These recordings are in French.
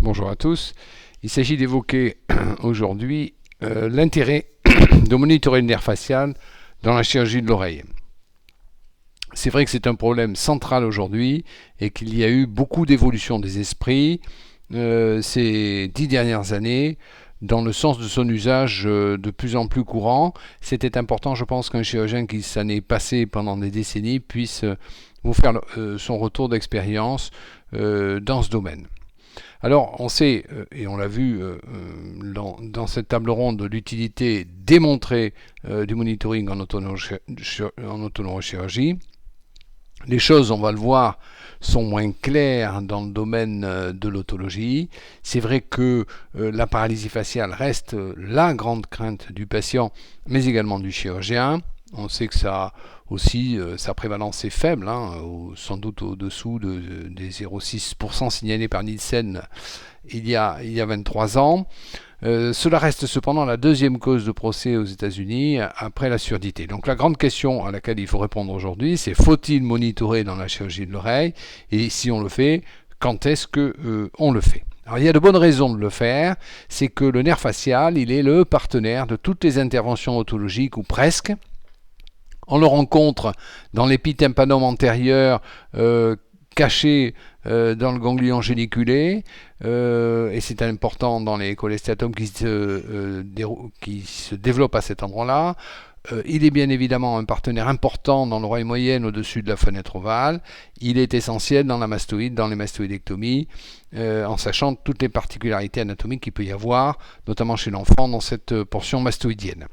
Bonjour à tous. Il s'agit d'évoquer aujourd'hui l'intérêt de monitorer le nerf facial dans la chirurgie de l'oreille. C'est vrai que c'est un problème central aujourd'hui et qu'il y a eu beaucoup d'évolution des esprits ces 10 dernières années dans le sens de son usage de plus en plus courant. C'était important, je pense, qu'un chirurgien qui s'en est passé pendant des décennies puisse vous faire son retour d'expérience dans ce domaine. Alors, on sait, et on l'a vu dans cette table ronde, l'utilité démontrée du monitoring en autoneurochirurgie. Les choses, on va le voir, sont moins claires dans le domaine de l'otologie. C'est vrai que la paralysie faciale reste la grande crainte du patient, mais également du chirurgien. On sait que ça aussi, sa prévalence est faible, sans doute au-dessous des 0,6% signalés par Nielsen il y a 23 ans. Cela reste cependant la deuxième cause de procès aux États-Unis après la surdité. Donc la grande question à laquelle il faut répondre aujourd'hui, c'est faut-il monitorer dans la chirurgie de l'oreille? Et si on le fait, quand est-ce qu'on le fait? Alors, il y a de bonnes raisons de le faire, c'est que le nerf facial, il est le partenaire de toutes les interventions otologiques, ou presque. On le rencontre dans l'épitympanome antérieur caché dans le ganglion géniculé, et c'est important dans les cholestéatomes qui se développent à cet endroit-là. Il est bien évidemment un partenaire important dans l'oreille moyenne au-dessus de la fenêtre ovale. Il est essentiel dans la mastoïde, dans les mastoïdectomies, en sachant toutes les particularités anatomiques qu'il peut y avoir, notamment chez l'enfant, dans cette portion mastoïdienne.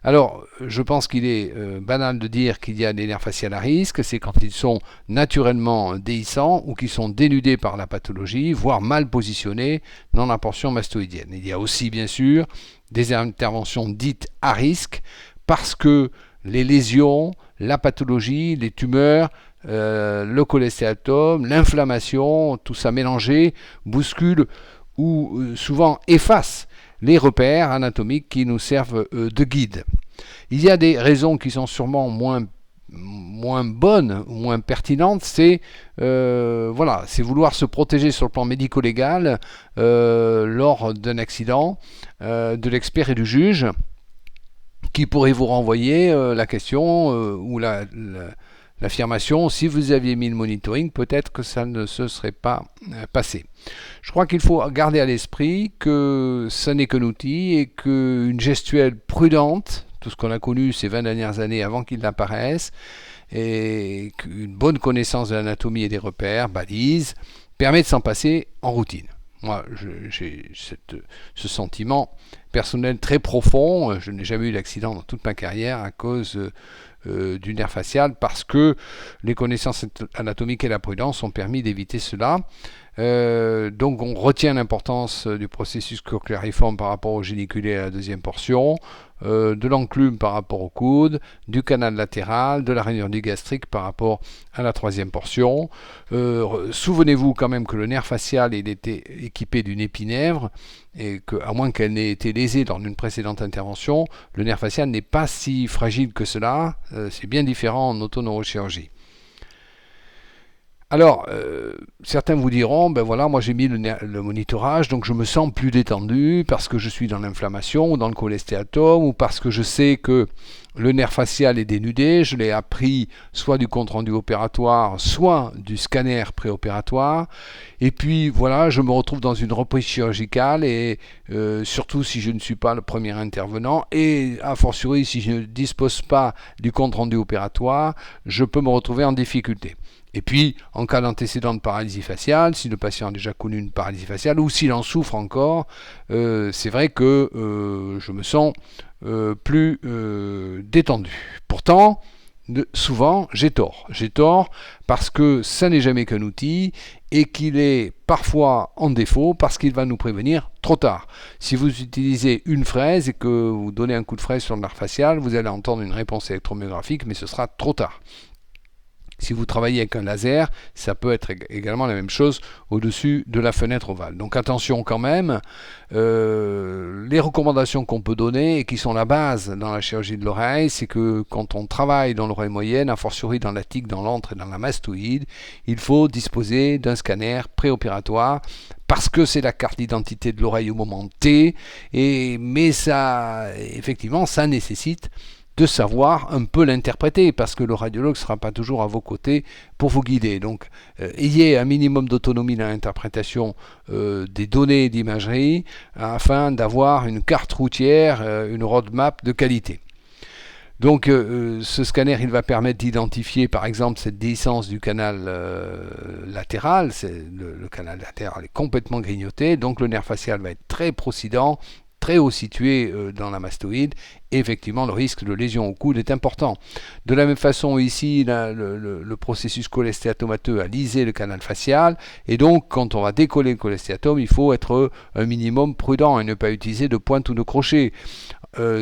Alors, je pense qu'il est banal de dire qu'il y a des nerfs faciaux à risque, c'est quand ils sont naturellement déhiscents ou qu'ils sont dénudés par la pathologie, voire mal positionnés dans la portion mastoïdienne. Il y a aussi, bien sûr, des interventions dites à risque, parce que les lésions, la pathologie, les tumeurs, le cholestéatome, l'inflammation, tout ça mélangé, bouscule ou souvent efface les repères anatomiques qui nous servent de guide. Il y a des raisons qui sont sûrement moins bonnes ou moins pertinentes, c'est vouloir se protéger sur le plan médico-légal lors d'un accident de l'expert et du juge, qui pourrait vous renvoyer la question ou l'affirmation, si vous aviez mis le monitoring, peut-être que ça ne se serait pas passé. Je crois qu'il faut garder à l'esprit que ce n'est qu'un outil et qu'une gestuelle prudente, tout ce qu'on a connu ces 20 dernières années avant qu'il n'apparaisse, et qu'une bonne connaissance de l'anatomie et des repères, balises, permet de s'en passer en routine. Moi, j'ai ce sentiment personnel très profond. Je n'ai jamais eu d'accident dans toute ma carrière à cause du nerf facial, parce que les connaissances anatomiques et la prudence ont permis d'éviter cela. Donc on retient l'importance du processus cochléariforme par rapport au géniculé à la deuxième portion, de l'enclume par rapport au coude, du canal latéral, de la rainure du gastrique par rapport à la troisième portion. Souvenez-vous quand même que le nerf facial il était équipé d'une épinèvre, et qu'à moins qu'elle n'ait été lésée lors d'une précédente intervention, le nerf facial n'est pas si fragile que cela. C'est bien différent en autoneurochirurgie. Alors, certains vous diront, ben voilà, moi j'ai mis le monitorage, donc je me sens plus détendu parce que je suis dans l'inflammation ou dans le cholestéatome, ou parce que je sais que le nerf facial est dénudé, je l'ai appris soit du compte-rendu opératoire, soit du scanner préopératoire, et puis voilà, je me retrouve dans une reprise chirurgicale, et surtout si je ne suis pas le premier intervenant, et a fortiori si je ne dispose pas du compte-rendu opératoire, je peux me retrouver en difficulté. Et puis, en cas d'antécédent de paralysie faciale, si le patient a déjà connu une paralysie faciale ou s'il en souffre encore, c'est vrai que je me sens plus détendu. Pourtant, souvent, j'ai tort. J'ai tort parce que ça n'est jamais qu'un outil et qu'il est parfois en défaut parce qu'il va nous prévenir trop tard. Si vous utilisez une fraise et que vous donnez un coup de fraise sur le nerf facial, vous allez entendre une réponse électromyographique, mais ce sera trop tard. Si vous travaillez avec un laser, ça peut être également la même chose au-dessus de la fenêtre ovale. Donc attention quand même, les recommandations qu'on peut donner et qui sont la base dans la chirurgie de l'oreille, c'est que quand on travaille dans l'oreille moyenne, a fortiori dans la tique, dans l'antre et dans la mastoïde, il faut disposer d'un scanner préopératoire parce que c'est la carte d'identité de l'oreille au moment T, mais ça, effectivement, ça nécessite de savoir un peu l'interpréter, parce que le radiologue ne sera pas toujours à vos côtés pour vous guider. Donc, ayez un minimum d'autonomie dans l'interprétation des données d'imagerie, afin d'avoir une carte routière, une roadmap de qualité. Donc ce scanner, il va permettre d'identifier par exemple cette déhiscence du canal latéral. Le canal latéral est complètement grignoté, donc le nerf facial va être très procident, très haut situé dans la mastoïde, et effectivement le risque de lésion au coude est important. De la même façon ici, le processus cholestéatomateux a lisé le canal facial, et donc quand on va décoller le cholestéatome, il faut être un minimum prudent et ne pas utiliser de pointe ou de crochet.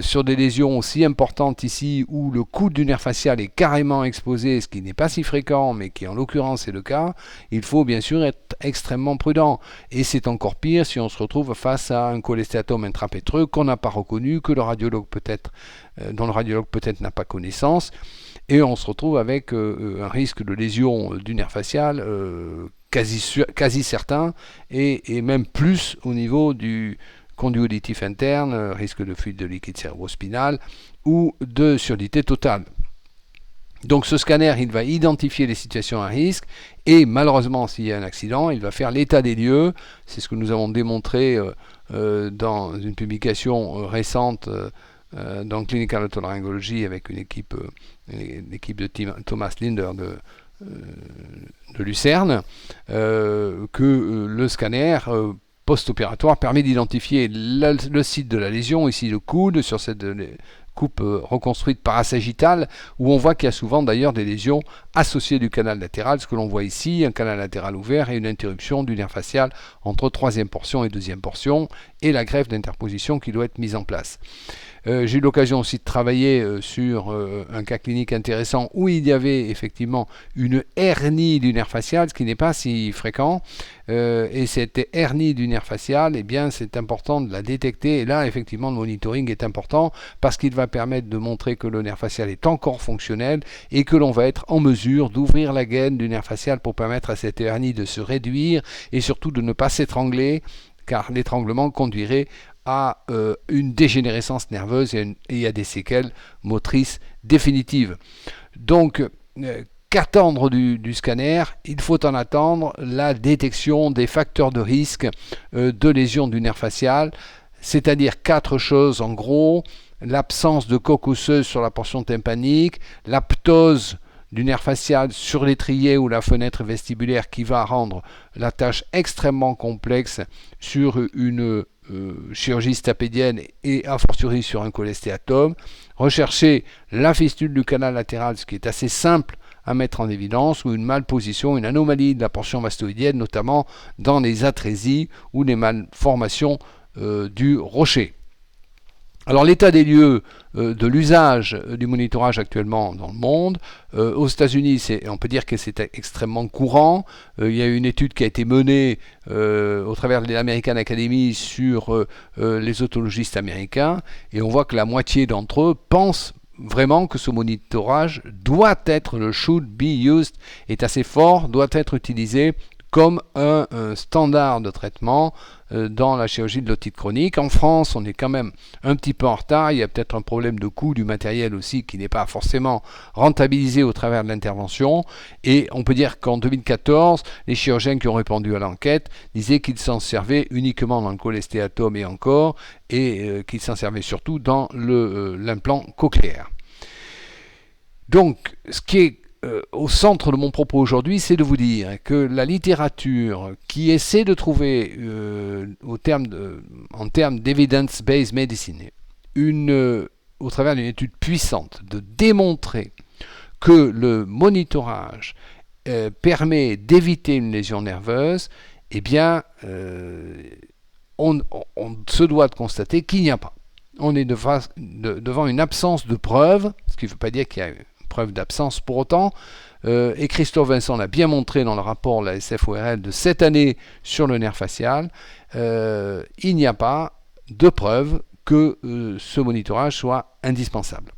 Sur des lésions aussi importantes ici où le coude du nerf facial est carrément exposé, ce qui n'est pas si fréquent mais qui en l'occurrence est le cas, il faut bien sûr être extrêmement prudent. Et c'est encore pire si on se retrouve face à un cholestéatome intrapétreux qu'on n'a pas reconnu, que le radiologue dont le radiologue peut-être n'a pas connaissance, et on se retrouve avec un risque de lésion du nerf facial quasi certain, et même plus au niveau du conduit auditif interne, risque de fuite de liquide cérébrospinal ou de surdité totale. Donc ce scanner, il va identifier les situations à risque, et malheureusement s'il y a un accident, il va faire l'état des lieux. C'est ce que nous avons démontré dans une publication récente dans Clinical Otolaryngology avec une équipe de Thomas Linder de Lucerne, que le scanner post-opératoire permet d'identifier le site de la lésion, ici le coude, sur cette coupe reconstruite parasagittale, où on voit qu'il y a souvent d'ailleurs des lésions associées du canal latéral, ce que l'on voit ici, un canal latéral ouvert et une interruption du nerf facial entre troisième portion et deuxième portion, et la greffe d'interposition qui doit être mise en place. J'ai eu l'occasion aussi de travailler sur un cas clinique intéressant où il y avait effectivement une hernie du nerf facial, ce qui n'est pas si fréquent. Et cette hernie du nerf facial, eh bien, c'est important de la détecter. Et là, effectivement, le monitoring est important parce qu'il va permettre de montrer que le nerf facial est encore fonctionnel et que l'on va être en mesure d'ouvrir la gaine du nerf facial pour permettre à cette hernie de se réduire et surtout de ne pas s'étrangler, car l'étranglement conduirait à une dégénérescence nerveuse et à des séquelles motrices définitives. Donc, qu'attendre du scanner? Il faut en attendre la détection des facteurs de risque de lésion du nerf facial, c'est-à-dire 4 choses en gros: l'absence de coque osseuse sur la portion tympanique, la ptose du nerf facial sur l'étrier ou la fenêtre vestibulaire qui va rendre la tâche extrêmement complexe sur une chirurgie stapédienne et a fortiori sur un cholestéatome. Rechercher la fistule du canal latéral, ce qui est assez simple à mettre en évidence, ou une malposition, une anomalie de la portion mastoïdienne, notamment dans les atrésies ou les malformations du rocher. Alors l'état des lieux de l'usage du monitorage actuellement dans le monde, aux États-Unis, on peut dire que c'est extrêmement courant. Il y a une étude qui a été menée au travers de l'American Academy sur les otologistes américains, et on voit que la moitié d'entre eux pensent vraiment que ce monitorage doit être, le should be used est assez fort, doit être utilisé comme un standard de traitement dans la chirurgie de l'otite chronique. En France, on est quand même un petit peu en retard. Il y a peut-être un problème de coût du matériel aussi qui n'est pas forcément rentabilisé au travers de l'intervention. Et on peut dire qu'en 2014, les chirurgiens qui ont répondu à l'enquête disaient qu'ils s'en servaient uniquement dans le cholestéatome et encore, et qu'ils s'en servaient surtout dans l'implant cochléaire. Donc, ce qui est au centre de mon propos aujourd'hui, c'est de vous dire que la littérature qui essaie de trouver, en termes d'evidence-based medicine, au travers d'une étude puissante, de démontrer que le monitorage permet d'éviter une lésion nerveuse, eh bien, on se doit de constater qu'il n'y a pas. On est devant une absence de preuves, ce qui ne veut pas dire qu'il y a preuve d'absence pour autant. Et Christophe Vincent l'a bien montré dans le rapport de la SFORL de cette année sur le nerf facial, il n'y a pas de preuve que ce monitorage soit indispensable.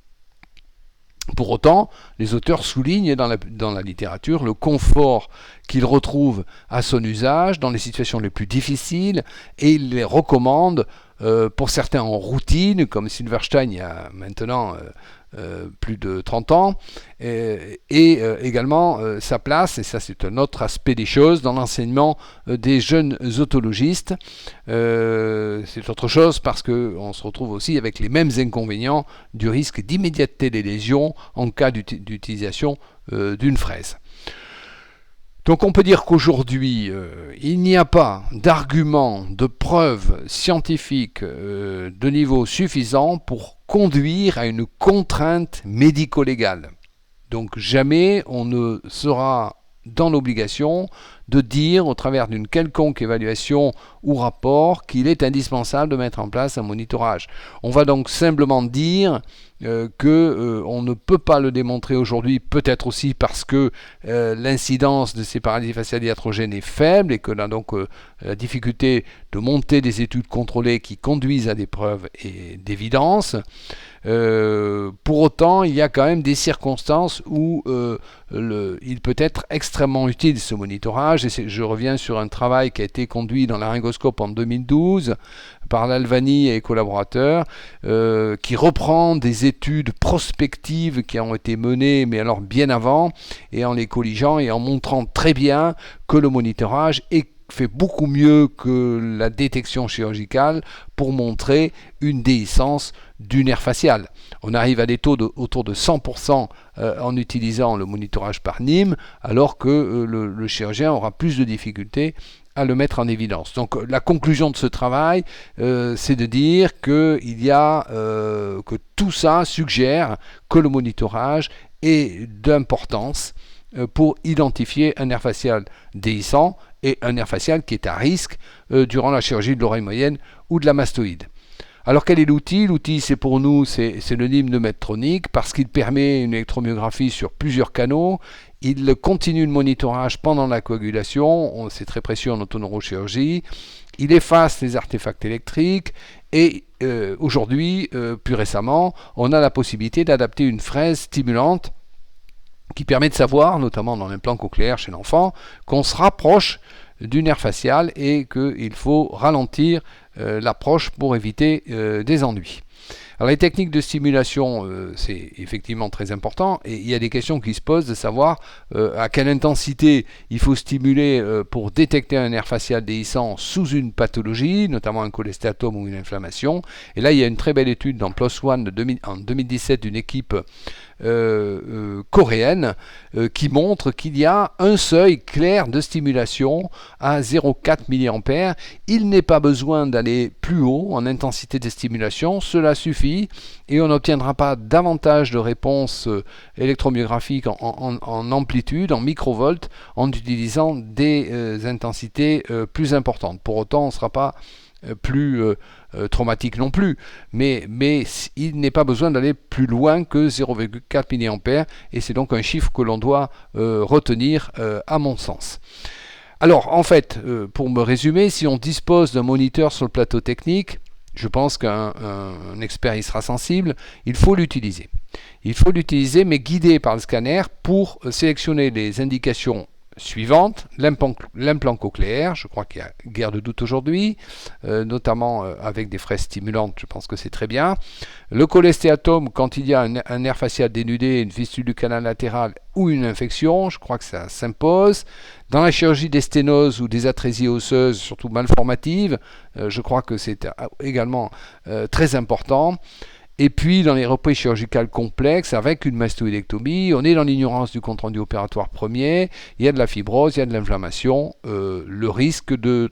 Pour autant, les auteurs soulignent dans la littérature le confort qu'ils retrouvent à son usage dans les situations les plus difficiles et ils les recommandent pour certains en routine, comme Silverstein il y a maintenant plus de 30 ans, et également sa place, et ça c'est un autre aspect des choses, dans l'enseignement des jeunes otologistes. C'est autre chose parce qu'on se retrouve aussi avec les mêmes inconvénients du risque d'immédiateté des lésions en cas d'utilisation d'une fraise. Donc on peut dire qu'aujourd'hui, il n'y a pas d'argument, de preuve scientifique de niveau suffisant pour conduire à une contrainte médico-légale. Donc jamais on ne sera dans l'obligation de dire au travers d'une quelconque évaluation ou rapport qu'il est indispensable de mettre en place un monitorage. On va donc simplement dire qu'on ne peut pas le démontrer aujourd'hui, peut-être aussi parce que l'incidence de ces paralysies faciales iatrogènes est faible et que là donc la difficulté de monter des études contrôlées qui conduisent à des preuves et d'évidence. Pour autant, il y a quand même des circonstances où il peut être extrêmement utile ce monitorage, et je reviens sur un travail qui a été conduit dans laryngoscope en 2012 par l'Alvani et collaborateurs, qui reprend des études prospectives qui ont été menées, mais alors bien avant, et en les colligeant et en montrant très bien que le monitorage fait beaucoup mieux que la détection chirurgicale pour montrer une déhiscence du nerf facial. On arrive à des taux autour de 100% en utilisant le monitorage par NIM, alors que le chirurgien aura plus de difficultés à le mettre en évidence. Donc la conclusion de ce travail, c'est de dire que tout ça suggère que le monitorage est d'importance pour identifier un nerf facial déhissant et un nerf facial qui est à risque durant la chirurgie de l'oreille moyenne ou de la mastoïde. Alors quel est l'outil ? L'outil, c'est pour nous, c'est le NIM de Medtronic parce qu'il permet une électromyographie sur plusieurs canaux. Il continue le monitorage pendant la coagulation, c'est très précieux en autoneurochirurgie. Il efface les artefacts électriques et aujourd'hui, plus récemment, on a la possibilité d'adapter une fraise stimulante qui permet de savoir, notamment dans l'implant cochléaire chez l'enfant, qu'on se rapproche du nerf facial et qu'il faut ralentir l'approche pour éviter des ennuis. Alors les techniques de stimulation, c'est effectivement très important et il y a des questions qui se posent de savoir à quelle intensité il faut stimuler pour détecter un nerf facial déhissant sous une pathologie, notamment un cholestéatome ou une inflammation. Et là, il y a une très belle étude dans PLOS ONE en 2017 d'une équipe coréenne qui montre qu'il y a un seuil clair de stimulation à 0,4 mA. Il n'est pas besoin d'aller plus haut en intensité de stimulation, cela suffit et on n'obtiendra pas davantage de réponses électromyographiques en amplitude, en microvolts, en utilisant des intensités plus importantes. Pour autant, on ne sera pas plus traumatique non plus, mais il n'est pas besoin d'aller plus loin que 0,4 mA et c'est donc un chiffre que l'on doit retenir à mon sens. Alors en fait, pour me résumer, si on dispose d'un moniteur sur le plateau technique, je pense qu'un expert y sera sensible, il faut l'utiliser. Il faut l'utiliser mais guidé par le scanner pour sélectionner les indications suivante, l'implant cochléaire, je crois qu'il n'y a guère de doute aujourd'hui, notamment avec des fraises stimulantes, je pense que c'est très bien. Le cholestéatome, quand il y a un nerf facial dénudé, une fistule du canal latéral ou une infection, je crois que ça s'impose. Dans la chirurgie des sténoses ou des atrésies osseuses, surtout malformatives, je crois que c'est également très important. Et puis, dans les reprises chirurgicales complexes, avec une mastoïdectomie, on est dans l'ignorance du compte-rendu opératoire premier, il y a de la fibrose, il y a de l'inflammation, le risque de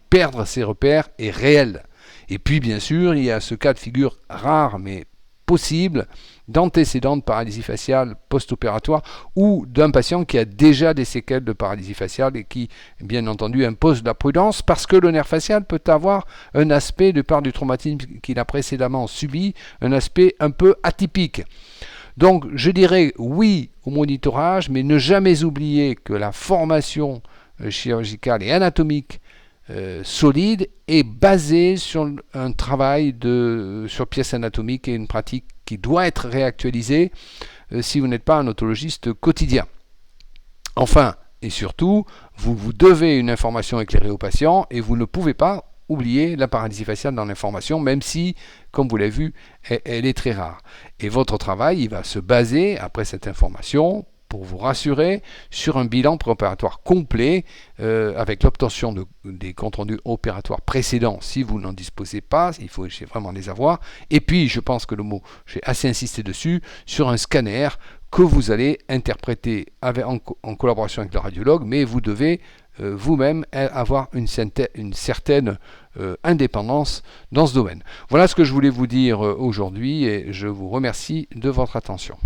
perdre ces repères est réel. Et puis, bien sûr, il y a ce cas de figure rare, mais possible, d'antécédents de paralysie faciale post-opératoire ou d'un patient qui a déjà des séquelles de paralysie faciale et qui, bien entendu, impose de la prudence parce que le nerf facial peut avoir un aspect, de part du traumatisme qu'il a précédemment subi, un aspect un peu atypique. Donc je dirais oui au monitorage, mais ne jamais oublier que la formation chirurgicale et anatomique solide est basée sur un travail sur pièces anatomiques et une pratique qui doit être réactualisée si vous n'êtes pas un otologiste quotidien. Enfin, et surtout, vous devez une information éclairée au patient et vous ne pouvez pas oublier la paralysie faciale dans l'information, même si, comme vous l'avez vu, elle est très rare. Et votre travail, il va se baser, après cette information, pour vous rassurer, sur un bilan préopératoire complet, avec l'obtention des comptes rendus opératoires précédents, si vous n'en disposez pas, il faut vraiment les avoir. Et puis, je pense que j'ai assez insisté dessus, sur un scanner que vous allez interpréter en collaboration avec le radiologue, mais vous devez vous-même avoir une certaine indépendance dans ce domaine. Voilà ce que je voulais vous dire aujourd'hui et je vous remercie de votre attention.